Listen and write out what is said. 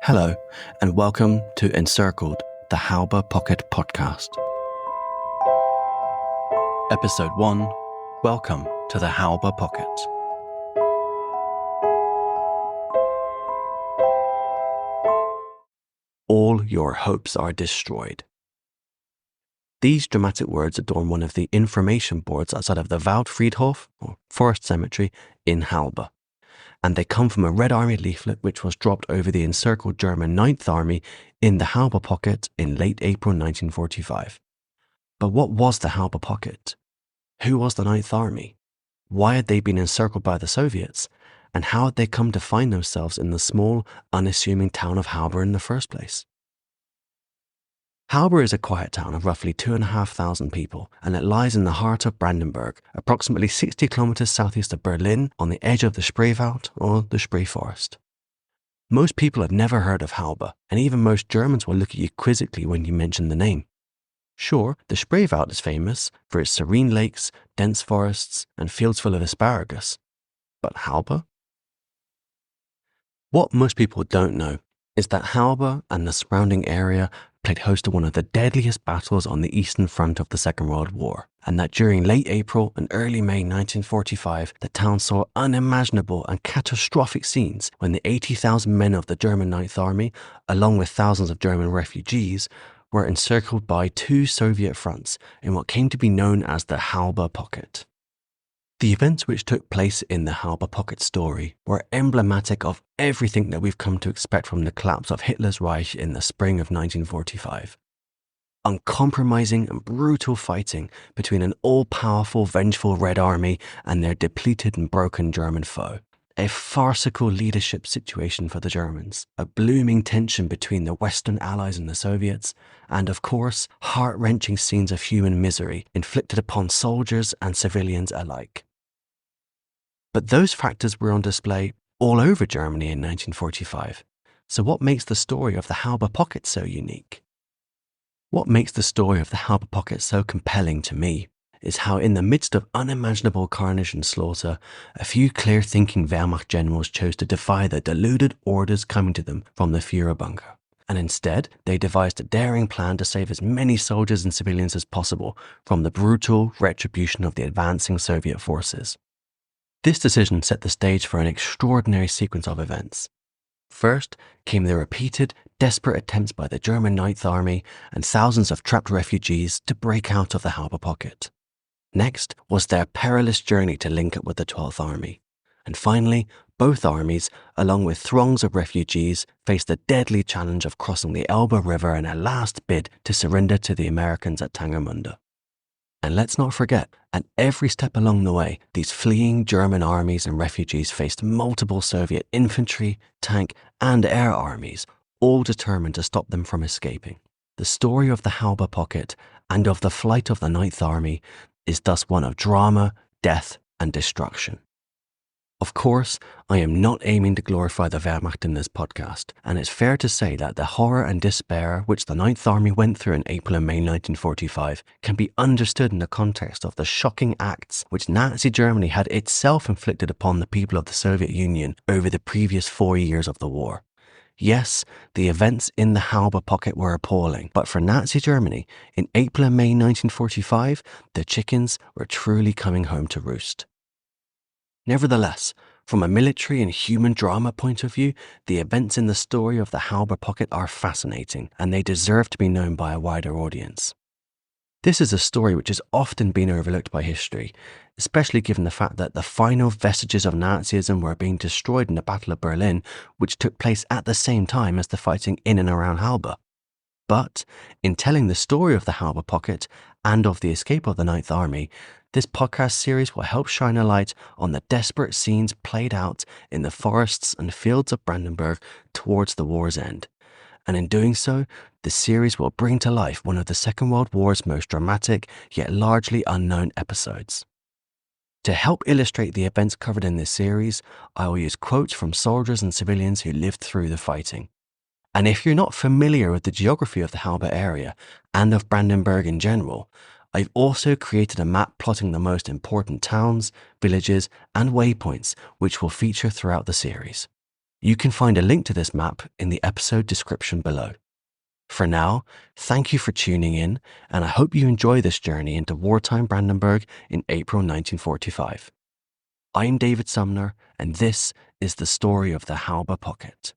Hello, and welcome to Encircled, the Halbe Pocket podcast. Episode 1, Welcome to the Halbe Pocket. All your hopes are destroyed. These dramatic words adorn one of the information boards outside of the Waldfriedhof, or Forest Cemetery, in Halbe. And they come from a Red Army leaflet which was dropped over the encircled German Ninth Army in the Halbe Pocket in late April 1945. But what was the Halbe Pocket? Who was the Ninth Army? Why had they been encircled by the Soviets? And how had they come to find themselves in the small, unassuming town of Halbe in the first place? Halbe is a quiet town of roughly 2,500 people, and it lies in the heart of Brandenburg, approximately 60 kilometers southeast of Berlin, on the edge of the Spreewald, or the Spree Forest. Most people have never heard of Halbe, and even most Germans will look at you quizzically when you mention the name. Sure, the Spreewald is famous for its serene lakes, dense forests, and fields full of asparagus. But Halbe? What most people don't know is that Halbe and the surrounding area played host to one of the deadliest battles on the Eastern Front of the Second World War, and that during late April and early May 1945, the town saw unimaginable and catastrophic scenes when the 80,000 men of the German Ninth Army, along with thousands of German refugees, were encircled by two Soviet fronts in what came to be known as the Halbe Pocket. The events which took place in the Halbe Pocket story were emblematic of everything that we've come to expect from the collapse of Hitler's Reich in the spring of 1945. Uncompromising and brutal fighting between an all-powerful, vengeful Red Army and their depleted and broken German foe. A farcical leadership situation for the Germans, a blooming tension between the Western Allies and the Soviets, and of course, heart-wrenching scenes of human misery inflicted upon soldiers and civilians alike. But those factors were on display all over Germany in 1945. So what makes the story of the Halbe Pocket so unique? What makes the story of the Halbe Pocket so compelling to me is how in the midst of unimaginable carnage and slaughter, a few clear-thinking Wehrmacht generals chose to defy the deluded orders coming to them from the Führerbunker. And instead, they devised a daring plan to save as many soldiers and civilians as possible from the brutal retribution of the advancing Soviet forces. This decision set the stage for an extraordinary sequence of events. First came the repeated, desperate attempts by the German Ninth Army and thousands of trapped refugees to break out of the Halbe Pocket. Next was their perilous journey to link up with the 12th Army. And finally, both armies, along with throngs of refugees, faced the deadly challenge of crossing the Elbe River in a last bid to surrender to the Americans at Tangermünde. And let's not forget, at every step along the way, these fleeing German armies and refugees faced multiple Soviet infantry, tank, and air armies, all determined to stop them from escaping. The story of the Halbe Pocket and of the flight of the Ninth Army is thus one of drama, death, and destruction. Of course, I am not aiming to glorify the Wehrmacht in this podcast, and it's fair to say that the horror and despair which the Ninth Army went through in April and May 1945 can be understood in the context of the shocking acts which Nazi Germany had itself inflicted upon the people of the Soviet Union over the previous 4 years of the war. Yes, the events in the Halbe Pocket were appalling, but for Nazi Germany, in April and May 1945, the chickens were truly coming home to roost. Nevertheless, from a military and human drama point of view, the events in the story of the Halbe Pocket are fascinating, and they deserve to be known by a wider audience. This is a story which has often been overlooked by history, especially given the fact that the final vestiges of Nazism were being destroyed in the Battle of Berlin, which took place at the same time as the fighting in and around Halbe. But in telling the story of the Halbe Pocket and of the escape of the Ninth Army, this podcast series will help shine a light on the desperate scenes played out in the forests and fields of Brandenburg towards the war's end. And in doing so, the series will bring to life one of the Second World War's most dramatic yet largely unknown episodes. To help illustrate the events covered in this series, I will use quotes from soldiers and civilians who lived through the fighting. And if you're not familiar with the geography of the Halbe area and of Brandenburg in general, I've also created a map plotting the most important towns, villages, and waypoints which will feature throughout the series. You can find a link to this map in the episode description below. For now, thank you for tuning in, and I hope you enjoy this journey into wartime Brandenburg in April 1945. I'm David Sumner, and this is the story of the Halbe Pocket.